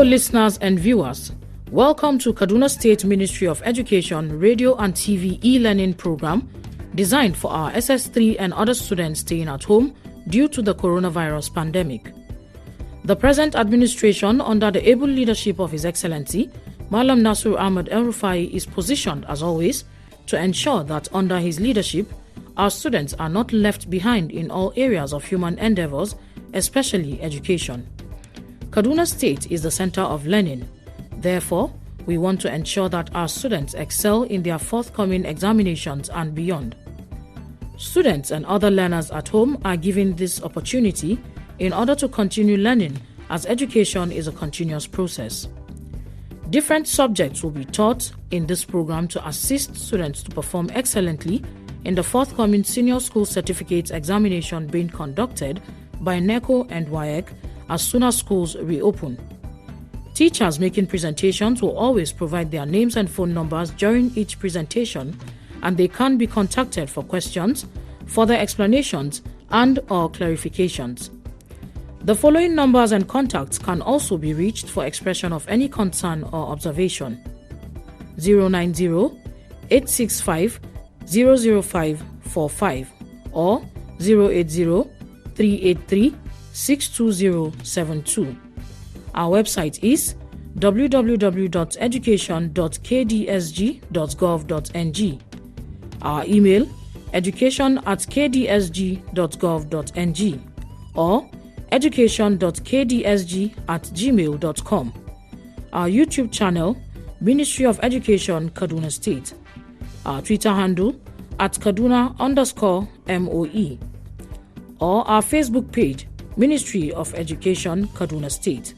Hello listeners and viewers. Welcome to Kaduna State Ministry of Education Radio and TV e-learning program designed for our SS3 and other students staying at home due to the coronavirus pandemic. The present administration, under the able leadership of His Excellency, Malam Nasir Ahmed El-Rufai, is positioned as always to ensure that under his leadership, our students are not left behind in all areas of human endeavors, especially education. Kaduna State is the center of learning. Therefore, we want to ensure that our students excel in their forthcoming examinations and beyond. Students and other learners at home are given this opportunity in order to continue learning, as education is a continuous process. Different subjects will be taught in this program to assist students to perform excellently in the forthcoming Senior School Certificate examination being conducted by NECO and WAEC as soon as schools reopen. Teachers making presentations will always provide their names and phone numbers during each presentation, and they can be contacted for questions, further explanations, and/or clarifications. The following numbers and contacts can also be reached for expression of any concern or observation: 090-865-00545 or 080-383-62072. Our website is www.education.kdsg.gov.ng. Our email education@kdsg.gov.ng or education.kdsg@gmail.com. Our YouTube channel, Ministry of Education, Kaduna State. Our Twitter handle @Kaduna_MOE. Or our Facebook page, Ministry of Education, Kaduna State.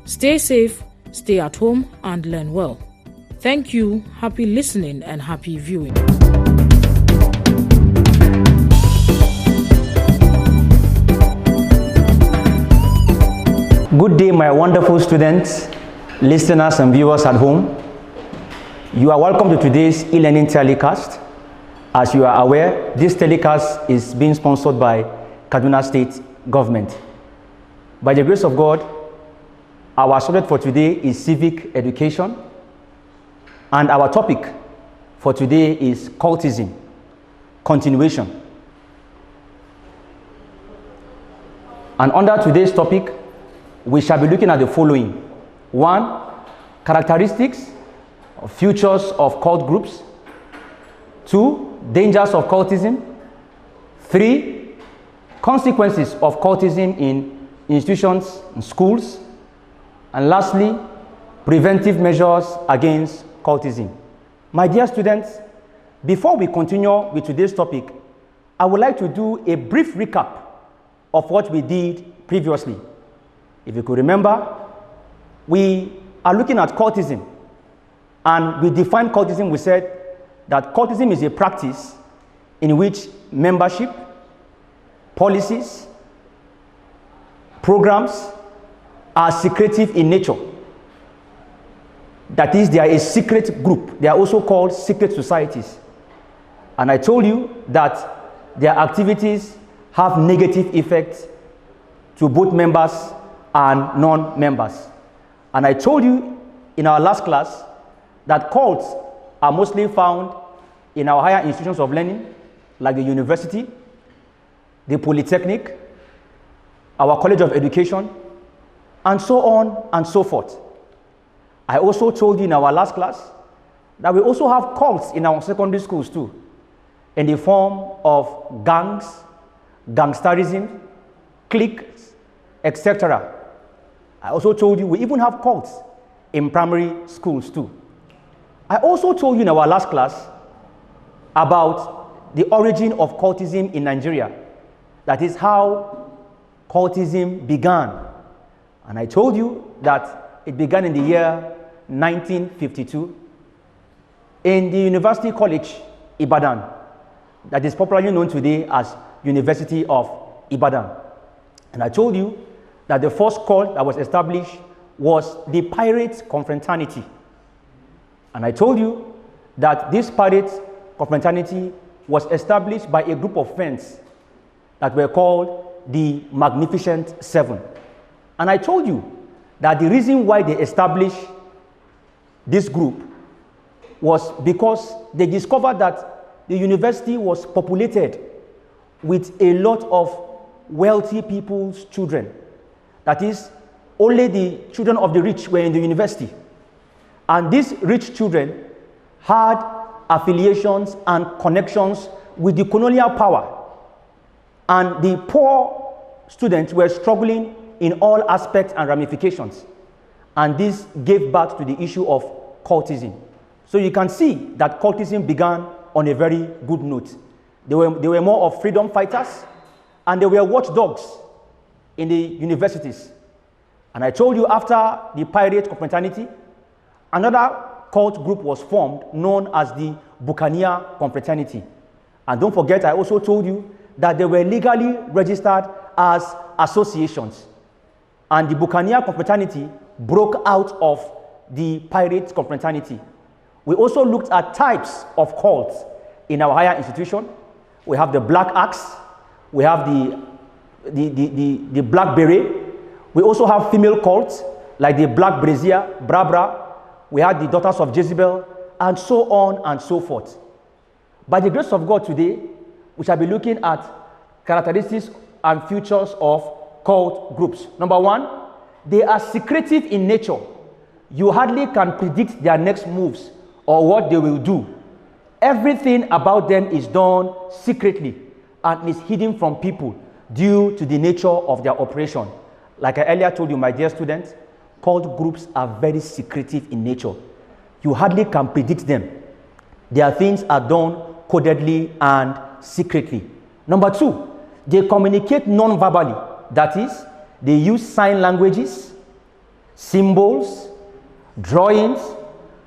Stay safe, stay at home, and learn well. Thank you, happy listening, and happy viewing. Good day, my wonderful students, listeners, and viewers at home. You are welcome to today's e-learning telecast. As you are aware, this telecast is being sponsored by Kaduna State Government. By the grace of God, our subject for today is civic education, and our topic for today is cultism, continuation. And under today's topic, we shall be looking at the following: 1. Characteristics or features of cult groups. 2. Dangers of cultism. 3. Consequences of cultism in institutions and schools. And lastly, preventive measures against cultism. My dear students, before we continue with today's topic, I would like to do a brief recap of what we did previously. If you could remember, we are looking at cultism, and we defined cultism. We said that cultism is a practice in which membership, policies, programs are secretive in nature. That is, they are a secret group. They are also called secret societies. And I told you that their activities have negative effects to both members and non-members. And I told you in our last class that cults are mostly found in our higher institutions of learning, like the university, the polytechnic, our college of education, and so on and so forth. I also told you in our last class that we also have cults in our secondary schools too, in the form of gangs, gangsterism, cliques, etc. I also told you we even have cults in primary schools too. I also told you in our last class about the origin of cultism in Nigeria. That is how cultism began. And I told you that it began in the year 1952 in the University College, Ibadan, that is popularly known today as University of Ibadan. And I told you that the first cult that was established was the pirate confraternity. And I told you that this pirate confraternity was established by a group of friends that were called the Magnificent Seven. And I told you that the reason why they established this group was because they discovered that the university was populated with a lot of wealthy people's children. That is, only the children of the rich were in the university. And these rich children had affiliations and connections with the colonial power. And the poor students were struggling in all aspects and ramifications. And this gave birth to the issue of cultism. So you can see that cultism began on a very good note. They were more of freedom fighters, and they were watchdogs in the universities. And I told you, after the pirate confraternity, another cult group was formed known as the Buccaneer Confraternity. And don't forget, I also told you that they were legally registered as associations. And the Buccaneer Confraternity broke out of the pirate confraternity. We also looked at types of cults in our higher institution. We have the Black Axe, we have the Black Beret. We also have female cults like the Black Brazier, Bra. We had the Daughters of Jezebel, and so on and so forth. By the grace of God today, we shall be looking at characteristics and features of cult groups. Number one, they are secretive in nature. You hardly can predict their next moves or what they will do. Everything about them is done secretly and is hidden from people due to the nature of their operation. Like I earlier told you, my dear students, cult groups are very secretive in nature. You hardly can predict them. Their things are done codedly and secretly. Number two, they communicate non-verbally. That is, they use sign languages, symbols, drawings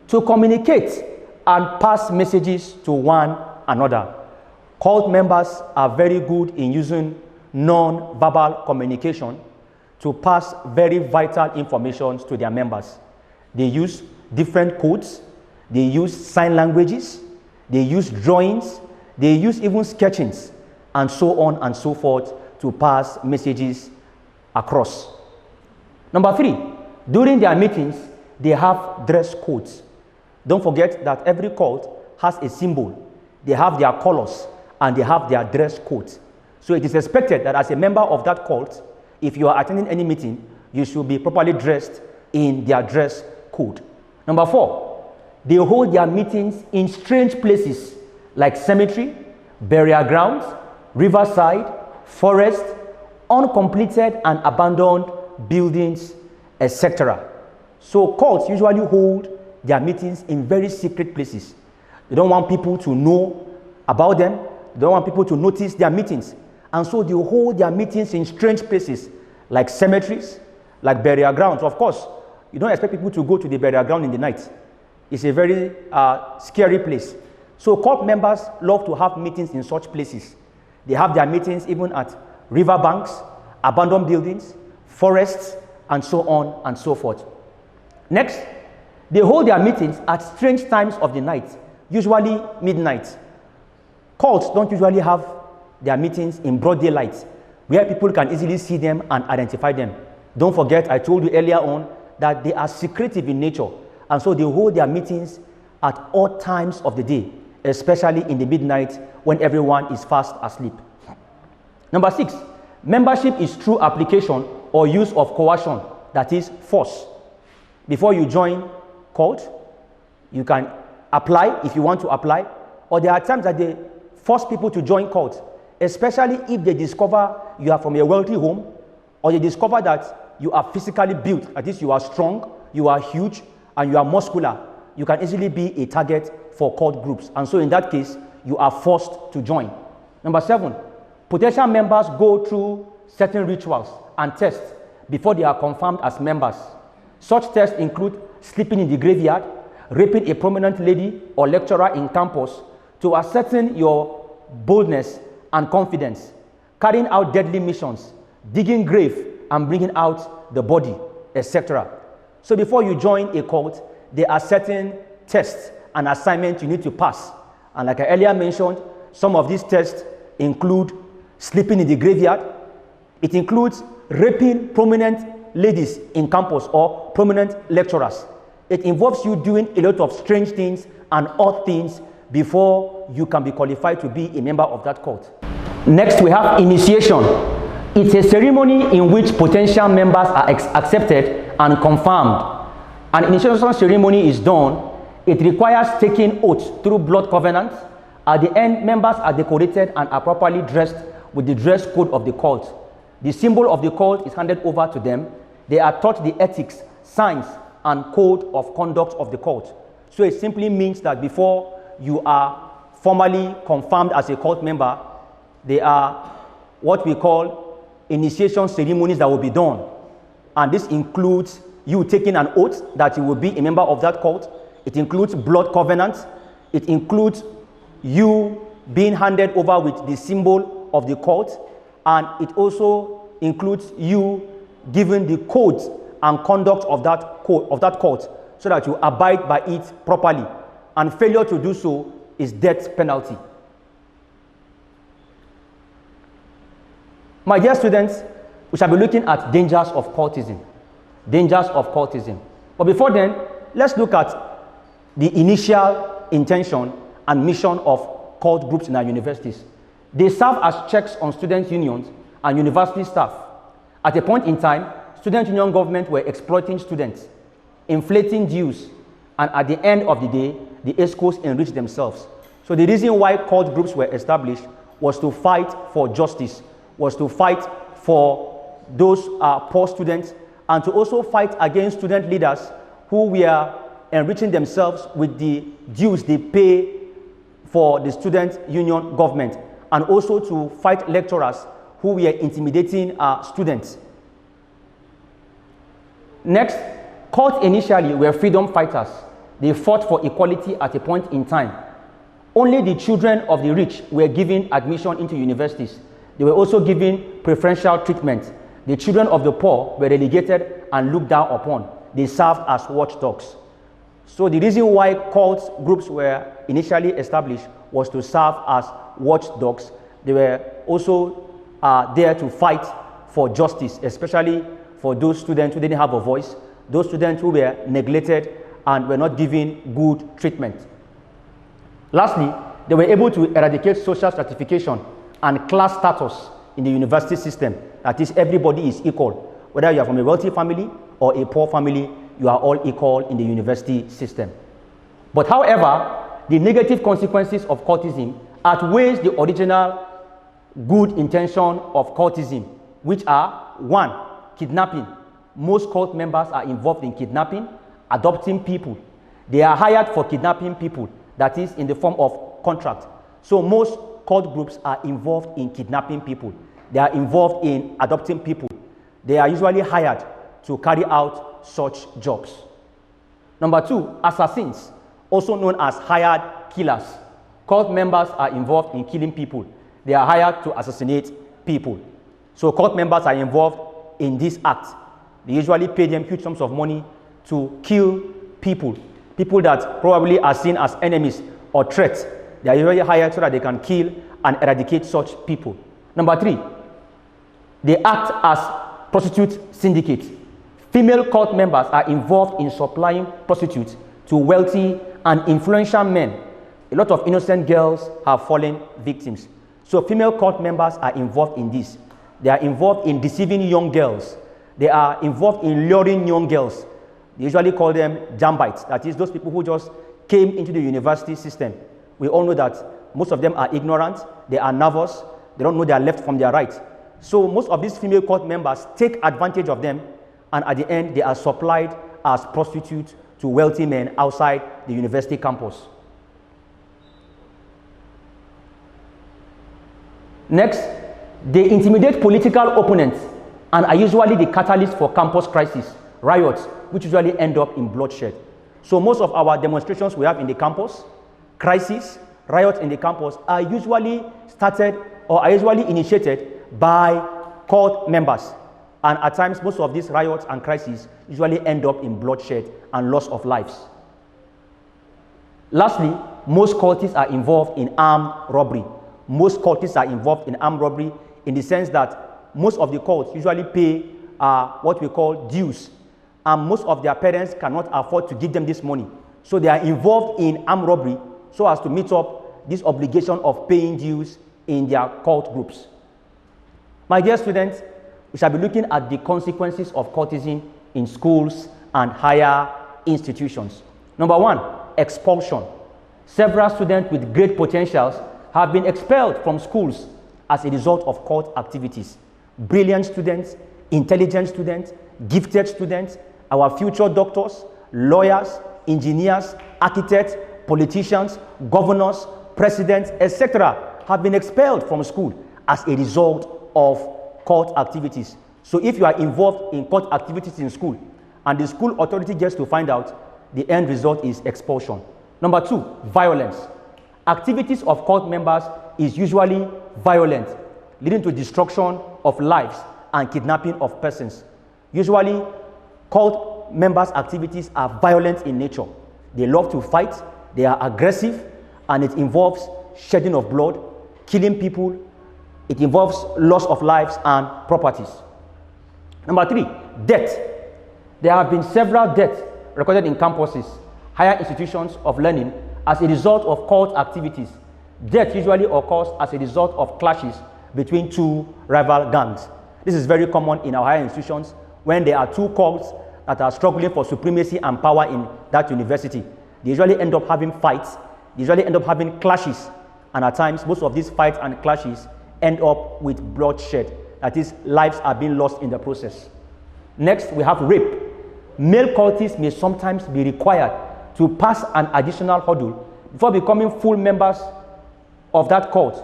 to communicate and pass messages to one another. Cult members are very good in using non-verbal communication to pass very vital information to their members. They use different codes, they use sign languages, they use drawings, they use even sketchings, and so on and so forth to pass messages across. Number three, during their meetings, they have dress codes. Don't forget that every cult has a symbol. They have their colors and they have their dress codes. So it is expected that as a member of that cult, if you are attending any meeting, you should be properly dressed in their dress code. Number four, they hold their meetings in strange places like cemetery, burial grounds, riverside, forest, uncompleted and abandoned buildings, etc. So cults usually hold their meetings in very secret places. They don't want people to know about them. They don't want people to notice their meetings. And so they hold their meetings in strange places like cemeteries, like burial grounds. Of course, you don't expect people to go to the burial ground in the night. It's a very scary place. So cult members love to have meetings in such places. They have their meetings even at riverbanks, abandoned buildings, forests, and so on and so forth. Next, they hold their meetings at strange times of the night, usually midnight. Cults don't usually have their meetings in broad daylight, where people can easily see them and identify them. Don't forget, I told you earlier on that they are secretive in nature, and so they hold their meetings at odd times of the day, especially in the midnight when everyone is fast asleep. Number six, membership is through application or use of coercion, that is force. Before you join cult, you can apply if you want to apply, or there are times that they force people to join cult, especially if they discover you are from a wealthy home, or they discover that you are physically built, that is, you are strong, you are huge, and you are muscular. You can easily be a target for cult groups, and so in that case, you are forced to join. Number seven, potential members go through certain rituals and tests before they are confirmed as members. Such tests include sleeping in the graveyard, raping a prominent lady or lecturer in campus to ascertain your boldness and confidence, carrying out deadly missions, digging grave and bringing out the body, etc. So before you join a cult, there are certain tests and assignments you need to pass. And like I earlier mentioned, some of these tests include sleeping in the graveyard. It includes raping prominent ladies in campus or prominent lecturers. It involves you doing a lot of strange things and odd things before you can be qualified to be a member of that cult. Next, we have initiation. It's a ceremony in which potential members are accepted and confirmed. An initiation ceremony is done. It requires taking oaths through blood covenants. At the end, members are decorated and are properly dressed with the dress code of the cult. The symbol of the cult is handed over to them. They are taught the ethics, signs, and code of conduct of the cult. So it simply means that before you are formally confirmed as a cult member, there are what we call initiation ceremonies that will be done. And this includes you taking an oath that you will be a member of that cult. It includes blood covenants. It includes you being handed over with the symbol of the cult. And it also includes you giving the codes and conduct of that cult so that you abide by it properly. And failure to do so is death penalty. My dear students, we shall be looking at dangers of cultism. Dangers of cultism. But before then, let's look at the initial intention and mission of cult groups in our universities. They serve as checks on student unions and university staff. At a point in time, student union government were exploiting students, inflating dues, and at the end of the day, the ESCOs enriched themselves. So the reason why cult groups were established was to fight for justice, was to fight for those poor students, and to also fight against student leaders who were enriching themselves with the dues they pay for the student union government, and also to fight lecturers who were intimidating students. Next, cults initially were freedom fighters. They fought for equality at a point in time. Only the children of the rich were given admission into universities. They were also given preferential treatment. The children of the poor were relegated and looked down upon. They served as watchdogs. So the reason why cult groups were initially established was to serve as watchdogs. They were also there to fight for justice, especially for those students who didn't have a voice, those students who were neglected and were not given good treatment. Lastly, they were able to eradicate social stratification and class status in the university system. That is, everybody is equal. Whether you are from a wealthy family or a poor family, you are all equal in the university system. But however, the negative consequences of cultism outweighs the original good intention of cultism, which are: 1, kidnapping. Most cult members are involved in kidnapping, adopting people. They are hired for kidnapping people, that is, in the form of contract. So most cult groups are involved in kidnapping people. They are involved in adopting people. They are usually hired to carry out such jobs. Number 2, assassins, also known as hired killers. Cult members are involved in killing people. They are hired to assassinate people. So cult members are involved in this act. They usually pay them huge sums of money to kill people, people that probably are seen as enemies or threats. They are usually hired so that they can kill and eradicate such people. Number 3, they act as prostitute syndicates. Female cult members are involved in supplying prostitutes to wealthy and influential men. A lot of innocent girls have fallen victims. So female cult members are involved in this. They are involved in deceiving young girls. They are involved in luring young girls. They usually call them jambites. That is, those people who just came into the university system. We all know that most of them are ignorant. They are nervous. They don't know their left from their right. So most of these female cult members take advantage of them, and at the end, they are supplied as prostitutes to wealthy men outside the university campus. Next, they intimidate political opponents and are usually the catalyst for campus crises, riots, which usually end up in bloodshed. So most of our demonstrations we have in the campus, crises, riots in the campus, are usually started or are usually initiated by cult members. And at times, most of these riots and crises usually end up in bloodshed and loss of lives. Lastly, most cultists are involved in armed robbery. Most cultists are involved in armed robbery in the sense that most of the cults usually pay are what we call dues, and most of their parents cannot afford to give them this money. So they are involved in armed robbery so as to meet up this obligation of paying dues in their cult groups. My dear students, we shall be looking at the consequences of cultism in schools and higher institutions. Number one, expulsion. Several students with great potentials have been expelled from schools as a result of cult activities. Brilliant students, intelligent students, gifted students, our future doctors, lawyers, engineers, architects, politicians, governors, presidents, etc. have been expelled from school as a result of cult activities. So if you are involved in cult activities in school and the school authority gets to find out, the end result is expulsion. Number two, violence. Activities of cult members is usually violent, leading to destruction of lives and kidnapping of persons. Usually, cult members' activities are violent in nature. They love to fight, they are aggressive, and it involves shedding of blood, killing people. It involves loss of lives and properties. Number three, death. There have been several deaths recorded in campuses, higher institutions of learning as a result of cult activities. Death usually occurs as a result of clashes between two rival gangs. This is very common in our higher institutions when there are two cults that are struggling for supremacy and power in that university. They usually end up having fights, they usually end up having clashes, and at times most of these fights and clashes end up with bloodshed. That is, lives are being lost in the process. Next, we have rape. Male cultists may sometimes be required to pass an additional hurdle before becoming full members of that cult,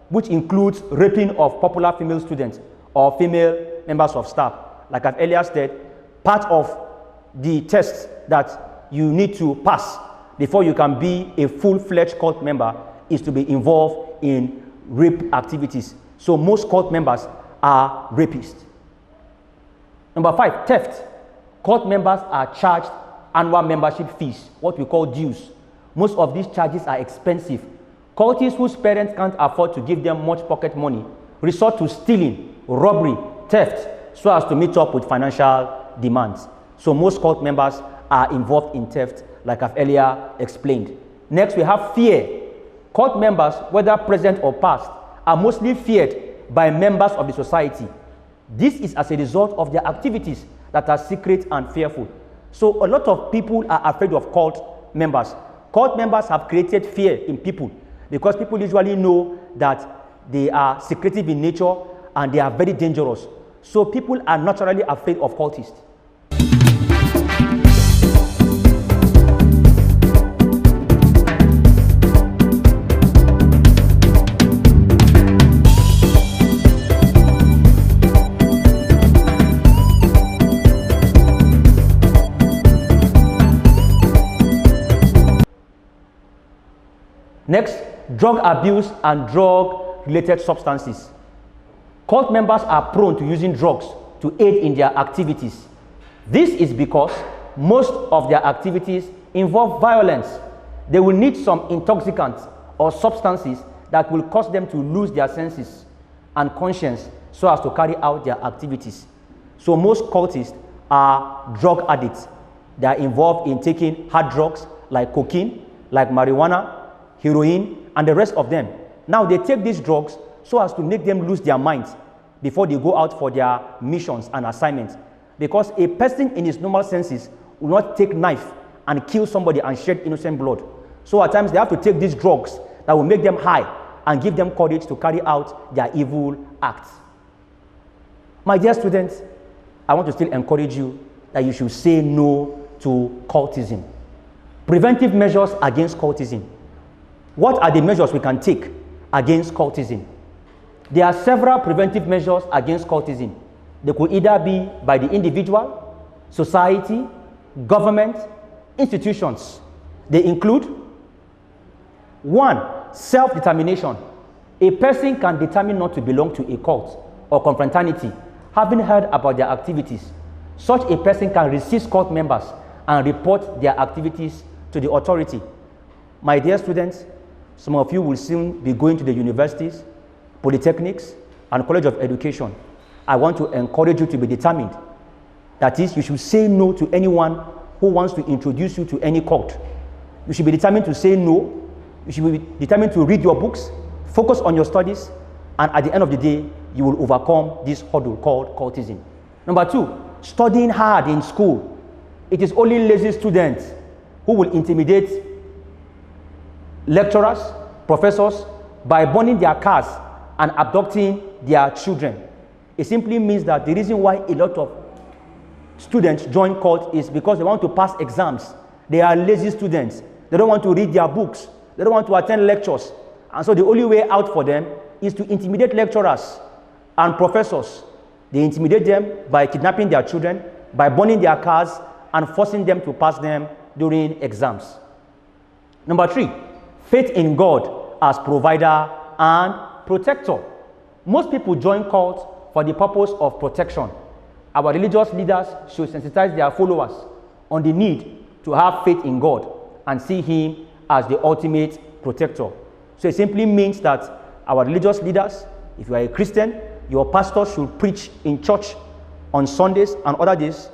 which includes raping of popular female students or female members of staff. Like I've earlier said, part of the test that you need to pass before you can be a full-fledged cult member is to be involved in rape activities. So most cult members are rapists. Number five, theft. Cult members are charged annual membership fees, what we call dues. Most of these charges are expensive. Cultists whose parents can't afford to give them much pocket money resort to stealing, robbery, theft, so as to meet up with financial demands. So most cult members are involved in theft, like I've earlier explained. Next, we have fear. Cult members, whether present or past, are mostly feared by members of the society. This is as a result of their activities that are secret and fearful. So a lot of people are afraid of cult members. Cult members have created fear in people because people usually know that they are secretive in nature and they are very dangerous. So people are naturally afraid of cultists. Next, drug abuse and drug-related substances. Cult members are prone to using drugs to aid in their activities. This is because most of their activities involve violence. They will need some intoxicants or substances that will cause them to lose their senses and conscience so as to carry out their activities. So most cultists are drug addicts. They are involved in taking hard drugs like cocaine, like marijuana, heroin, and the rest of them. Now they take these drugs so as to make them lose their minds before they go out for their missions and assignments. Because a person in his normal senses will not take knife and kill somebody and shed innocent blood. So at times they have to take these drugs that will make them high and give them courage to carry out their evil acts. My dear students, I want to still encourage you that you should say no to cultism. Preventive measures against cultism. What are the measures we can take against cultism? There are several preventive measures against cultism. They could either be by the individual, society, government, institutions. They include 1. Self-determination. A person can determine not to belong to a cult or confraternity, having heard about their activities. Such a person can resist cult members and report their activities to the authority. My dear students, some of you will soon be going to the universities, polytechnics, and college of education. I want to encourage you to be determined. That is, you should say no to anyone who wants to introduce you to any cult. You should be determined to say no. You should be determined to read your books, focus on your studies, and at the end of the day, you will overcome this hurdle called cultism. Number 2, studying hard in school. It is only lazy students who will intimidate lecturers, professors, by burning their cars and abducting their children. It simply means that the reason why a lot of students join cult is because they want to pass exams. They are lazy students. They don't want to read their books. They don't want to attend lectures. And so the only way out for them is to intimidate lecturers and professors. They intimidate them by kidnapping their children, by burning their cars, and forcing them to pass them during exams. Number 3, faith in God as provider and protector. Most people join cults for the purpose of protection. Our religious leaders should sensitize their followers on the need to have faith in God and see Him as the ultimate protector. So it simply means that our religious leaders, if you are a Christian, your pastor should preach in church on Sundays and other days.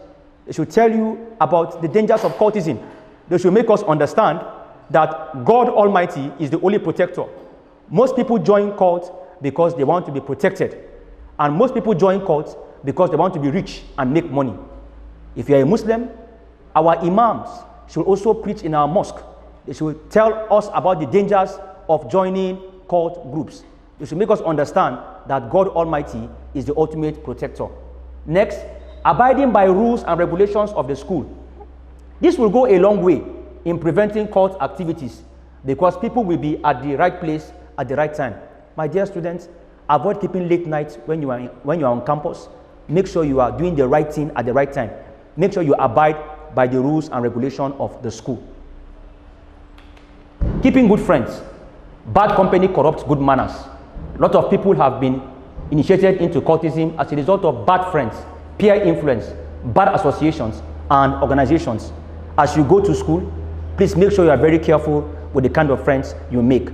They should tell you about the dangers of cultism. They should make us understand that God Almighty is the only protector. Most people join cults because they want to be protected. And most people join cults because they want to be rich and make money. If you are a Muslim, our imams should also preach in our mosque. They should tell us about the dangers of joining cult groups. They should make us understand that God Almighty is the ultimate protector. Next, abiding by rules and regulations of the school. This will go a long way in preventing cult activities because people will be at the right place at the right time. My dear students, avoid keeping late nights when you are on campus. Make sure you are doing the right thing at the right time. Make sure you abide by the rules and regulations of the school. Keeping good friends. Bad company corrupts good manners. A lot of people have been initiated into cultism as a result of bad friends, peer influence, bad associations, and organizations. As you go to school, please make sure you are very careful with the kind of friends you make.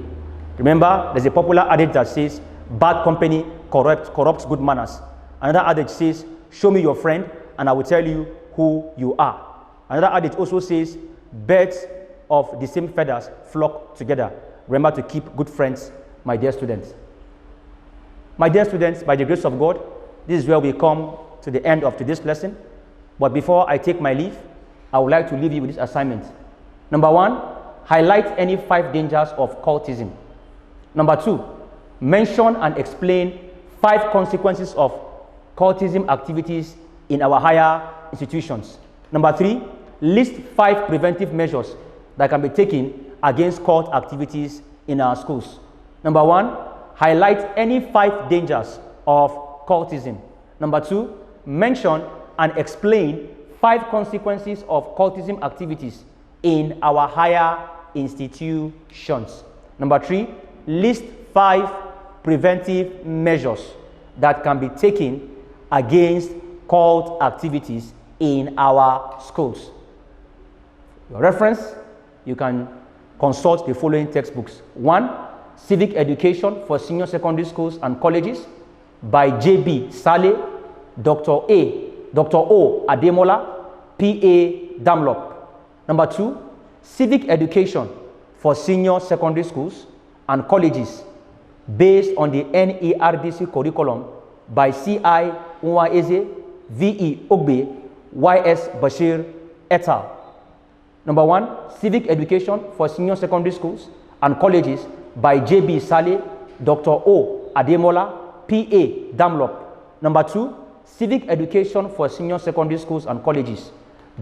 Remember, there's a popular adage that says, bad company corrupts good manners. Another adage says, show me your friend and I will tell you who you are. Another adage also says, birds of the same feathers flock together. Remember to keep good friends, my dear students. My dear students, by the grace of God, this is where we come to the end of today's lesson. But before I take my leave, I would like to leave you with this assignment. Number 1, highlight any 5 dangers of cultism. Number 2, mention and explain 5 consequences of cultism activities in our higher institutions. Number 3, list 5 preventive measures that can be taken against cult activities in our schools. Number 1, highlight any 5 dangers of cultism. Number 2, mention and explain 5 consequences of cultism activities in our higher institutions. Number 3, list 5 preventive measures that can be taken against cult activities in our schools. For reference, you can consult the following textbooks. 1, Civic Education for Senior Secondary Schools and Colleges by J.B. Saleh, Dr. O. Ademola, P.A. Dunlop. Number 2, Civic Education for Senior Secondary Schools and Colleges based on the NERDC curriculum by C.I. Unwaeze, V.E. Ogbe, Y.S. Bashir, et al. Number 1, Civic Education for Senior Secondary Schools and Colleges by J.B. Saleh, Dr. O. Ademola, P.A. Dunlop. Number 2, Civic Education for Senior Secondary Schools and Colleges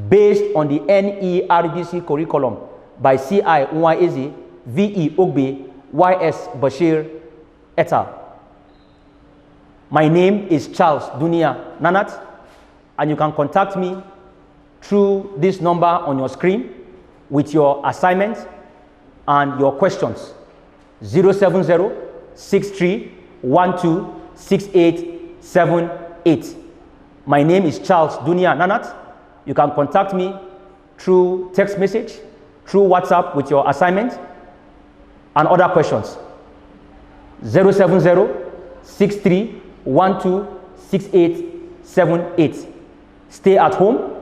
based on the NERDC curriculum by C.I. Unwaeze, V.E. Ogbe, Y.S. Bashir, et al. My name is Charles Dunia Nanat, and you can contact me through this number on your screen with your assignment and your questions. 070-6312-6878. My name is Charles Dunia Nanat. You can contact me through text message, through WhatsApp with your assignment and other questions. 070-6312-6878. 6878. Stay at home,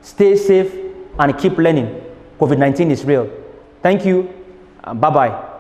stay safe, and keep learning. COVID-19 is real. Thank you. Bye-bye.